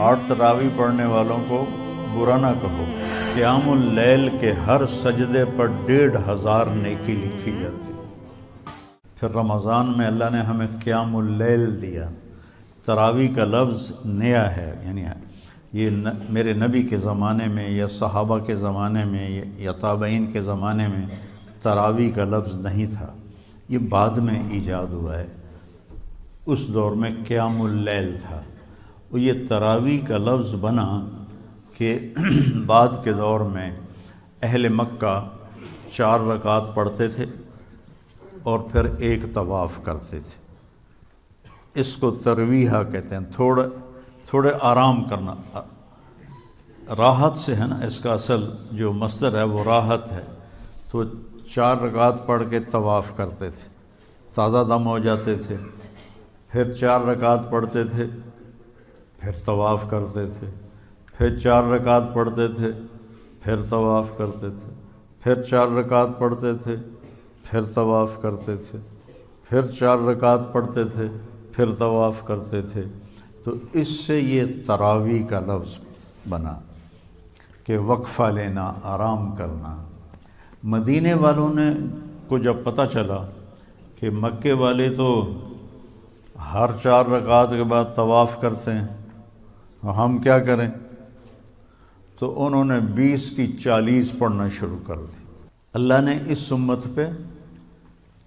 8 تراوی پڑھنے والوں کو برا نہ کہو۔ قیام اللیل کے ہر سجدے پر 1500 نیکی لکھی جاتی۔ پھر رمضان میں اللہ نے ہمیں قیام اللیل دیا۔ تراوی کا لفظ نیا ہے، یعنی یہ میرے نبی کے زمانے میں یا صحابہ کے زمانے میں یا تابعین کے زمانے میں تراوی کا لفظ نہیں تھا، یہ بعد میں ایجاد ہوا ہے۔ اس دور میں قیام اللیل تھا، اور یہ تراوی کا لفظ بنا کہ بعد کے دور میں اہل مکہ 4 رکعت پڑھتے تھے اور پھر 1 طواف کرتے تھے۔ اس کو ترویحہ کہتے ہیں، تھوڑے آرام کرنا، راحت سے ہے نا، اس کا اصل جو مصدر ہے وہ راحت ہے۔ تو 4 رکعت پڑھ کے طواف کرتے تھے، تازہ دم ہو جاتے تھے، پھر 4 رکعت پڑھتے تھے، پھر طواف کرتے تھے، پھر 4 رکعت پڑھتے تھے، پھر طواف کرتے تھے، پھر 4 رکعت پڑھتے تھے، پھر طواف کرتے تھے، پھر 4 رکعت پڑھتے تھے، پھر طواف کرتے تھے۔ تو اس سے یہ تراوی کا لفظ بنا کہ وقفہ لینا، آرام کرنا۔ مدینے والوں نے کو جب پتہ چلا کہ مکے والے تو ہر 4 رکعت کے بعد طواف کرتے ہیں، ہم کیا کریں؟ تو انہوں نے 20 کی 40 پڑھنا شروع کر دی۔ اللہ نے اس امت پہ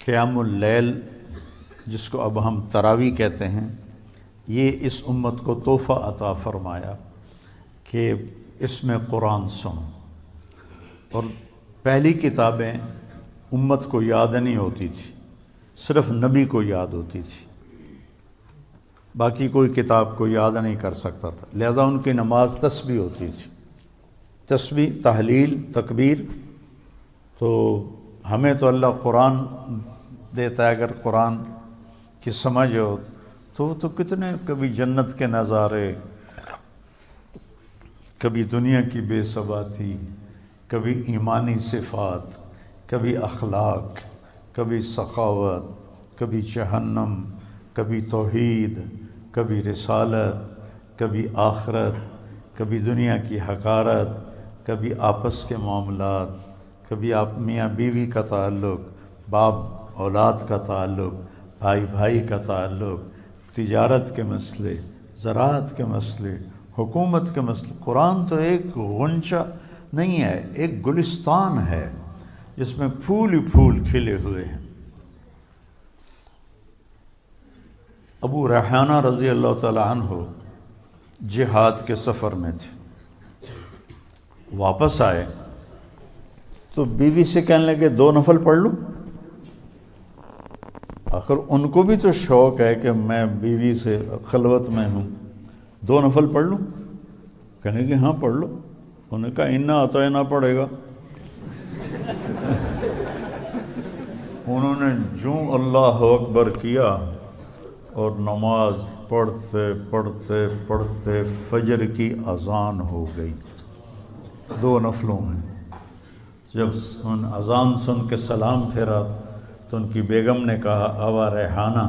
قیام اللیل، جس کو اب ہم تراوی کہتے ہیں، یہ اس امت کو تحفہ عطا فرمایا کہ اس میں قرآن سنو۔ اور پہلی کتابیں امت کو یاد نہیں ہوتی تھی، صرف نبی کو یاد ہوتی تھی، باقی کوئی کتاب کو یاد نہیں کر سکتا تھا، لہذا ان کی نماز تسبیح ہوتی تھی، تسبیح، تحلیل، تکبیر۔ تو ہمیں تو اللہ قرآن دیتا ہے، اگر قرآن کی سمجھ ہو تو کتنے کبھی جنت کے نظارے، کبھی دنیا کی بے ثباتی، کبھی ایمانی صفات، کبھی اخلاق، کبھی سخاوت، کبھی جہنم، کبھی توحید، کبھی رسالت، کبھی آخرت، کبھی دنیا کی حقارت، کبھی آپس کے معاملات، کبھی میاں بیوی کا تعلق، باپ اولاد کا تعلق، بھائی بھائی کا تعلق، تجارت کے مسئلے، زراعت کے مسئلے، حکومت کے مسئلے۔ قرآن تو ایک غنچہ نہیں ہے، ایک گلستان ہے جس میں پھول ہی پھول کھلے ہوئے ہیں۔ ابو ریحانہ رضی اللہ تعالی عنہ جہاد کے سفر میں تھے، واپس آئے تو بیوی سے کہنے لگے 2 نفل پڑھ لوں۔ آخر ان کو بھی تو شوق ہے کہ میں بیوی سے خلوت میں ہوں، 2 نفل پڑھ لوں؟ کہنے کہ ہاں پڑھ لو۔ انہوں نے کہا انا اطعنا پڑھے گا۔ انہوں نے جو اللہ اکبر کیا اور نماز پڑھتے پڑھتے پڑھتے فجر کی اذان ہو گئی 2 نفلوں میں۔ جب ان اذان سن کے سلام پھیرا تو ان کی بیگم نے کہا ابا ریحانہ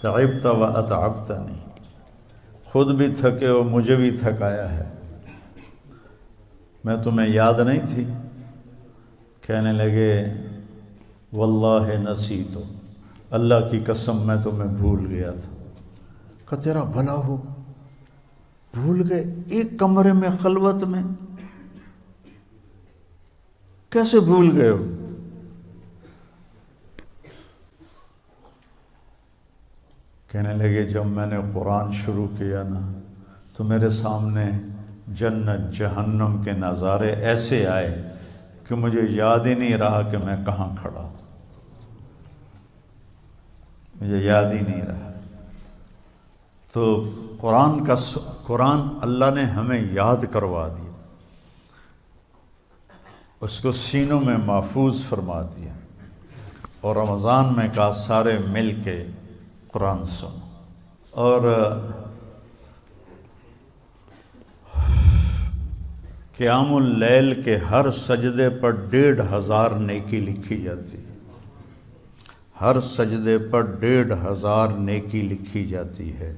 تعبت و اتعبتنی، خود بھی تھکے ہو، مجھے بھی تھکایا ہے، میں تمہیں یاد نہیں تھی؟ کہنے لگے واللہ نسیت، اللہ کی قسم میں تمہیں بھول گیا تھا۔ کہا تیرا بھلا ہو، بھول گئے؟ ایک کمرے میں خلوت میں کیسے بھول گئے ہو؟ کہنے لگے جب میں نے قرآن شروع کیا نا تو میرے سامنے جنت جہنم کے نظارے ایسے آئے کہ مجھے یاد ہی نہیں رہا کہ میں کہاں کھڑا ہوں، مجھے یاد ہی نہیں رہا۔ تو قرآن اللہ نے ہمیں یاد کروا دیا، اس کو سینوں میں محفوظ فرما دیا، اور رمضان میں کہا سارے مل کے قرآن سنو۔ اور قیام اللیل کے ہر سجدے پر 1500 نیکی لکھی جاتی ہے، ہر سجدے پر 1500 نیکی لکھی جاتی ہے۔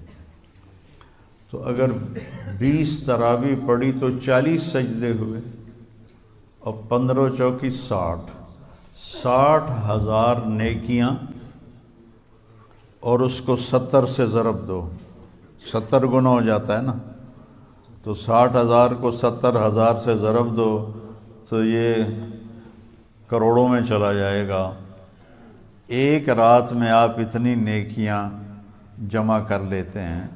تو اگر 20 تراویح پڑھی تو 40 سجدے ہوئے، اور 15 چوکی 60,000 نیکیاں، اور اس کو 70 سے ضرب دو، 70 گنا ہو جاتا ہے نا، تو 60,000 کو 70,000 سے ضرب دو تو یہ کروڑوں میں چلا جائے گا۔ ایک رات میں آپ اتنی نیکیاں جمع کر لیتے ہیں۔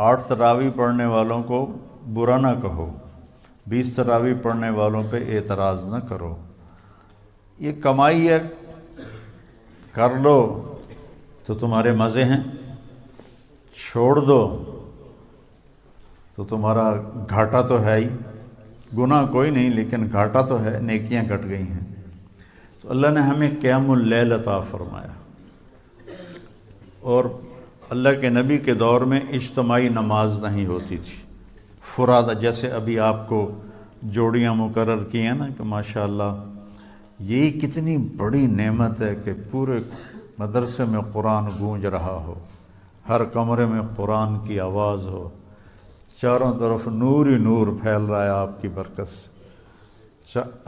8 تراویح پڑھنے والوں کو برا نہ کہو، 20 تراویح پڑھنے والوں پہ اعتراض نہ کرو، یہ کمائی ہے، کر لو تو تمہارے مزے ہیں، چھوڑ دو تو تمہارا گھاٹا تو ہے ہی، گناہ کوئی نہیں لیکن گھاٹا تو ہے، نیکیاں کٹ گئی ہیں۔ تو اللہ نے ہمیں قیام اللیل عطا فرمایا، اور اللہ کے نبی کے دور میں اجتماعی نماز نہیں ہوتی تھی، فرادہ، جیسے ابھی آپ کو جوڑیاں مقرر کی ہیں نا کہ ماشاءاللہ یہی کتنی بڑی نعمت ہے کہ پورے مدرسے میں قرآن گونج رہا ہو، ہر کمرے میں قرآن کی آواز ہو، چاروں طرف نور ہی نور پھیل رہا ہے آپ کی برکت سے،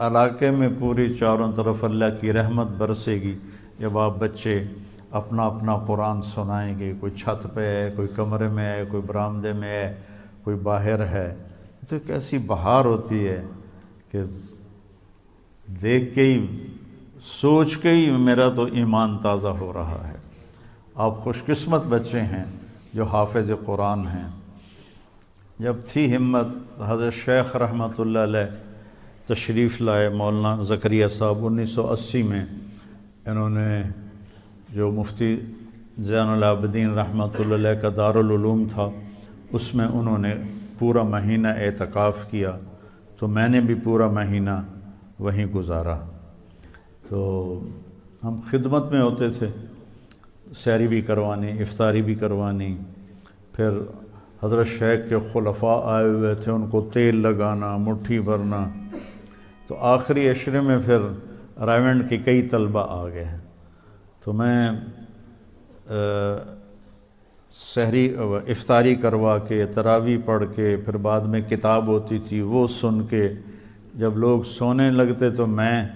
علاقے میں پوری چاروں طرف اللہ کی رحمت برسے گی جب آپ بچے اپنا اپنا قرآن سنائیں گے، کوئی چھت پہ ہے، کوئی کمرے میں ہے، کوئی برآمدے میں ہے، کوئی باہر ہے، تو کیسی بہار ہوتی ہے کہ دیکھ کے ہی، سوچ کے ہی میرا تو ایمان تازہ ہو رہا ہے۔ آپ خوش قسمت بچے ہیں جو حافظ قرآن ہیں۔ جب تھی ہمت، حضرت شیخ رحمۃ اللہ علیہ تشریف لائے، مولانا زکریا صاحب 1980 میں، انہوں نے جو مفتی زین العابدین رحمۃ اللہ علیہ کا دارالعلوم تھا، اس میں انہوں نے پورا مہینہ اعتکاف کیا، تو میں نے بھی پورا مہینہ وہیں گزارا۔ تو ہم خدمت میں ہوتے تھے، سحری بھی کروانی، افطاری بھی کوانی، پھر حضرت شیخ کے خلفاء آئے ہوئے تھے، ان کو تیل لگانا، مٹھی بھرنا، تو آخری عشرے میں پھر رائیونڈ کے کئی طلبہ آ گئے، تو میں سحری افطاری کروا کے، تراویح پڑھ کے، پھر بعد میں کتاب ہوتی تھی وہ سن کے، جب لوگ سونے لگتے تو میں،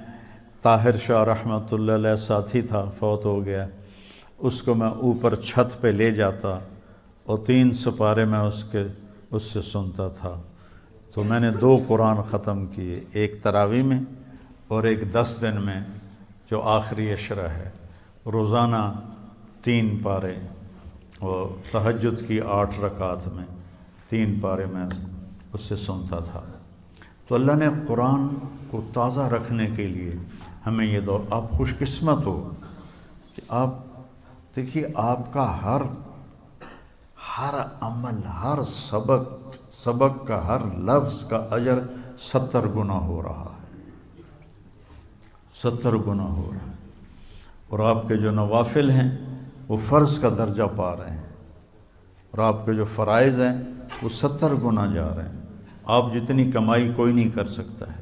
طاہر شاہ رحمۃ اللہ علیہ ساتھی تھا، فوت ہو گیا، اس کو میں اوپر چھت پہ لے جاتا اور 3 سپارے میں اس سے سنتا تھا۔ تو میں نے 2 قرآن ختم کیے، ایک تراویح میں اور ایک 10 دن میں جو آخری عشرہ ہے، روزانہ 3 پارے، اور تہجد کی 8 رکعات میں 3 پارے میں اس سے سنتا تھا۔ تو اللہ نے قرآن کو تازہ رکھنے کے لیے ہمیں یہ دور، آپ خوش قسمت ہو کہ آپ دیکھیے آپ کا ہر عمل، ہر سبق کا ہر لفظ کا اجر 70 گنا ہو رہا ہے، 70 گنا ہو رہا ہے، اور آپ کے جو نوافل ہیں وہ فرض کا درجہ پا رہے ہیں، اور آپ کے جو فرائض ہیں وہ 70 گنا جا رہے ہیں۔ آپ جتنی کمائی کوئی نہیں کر سکتا ہے،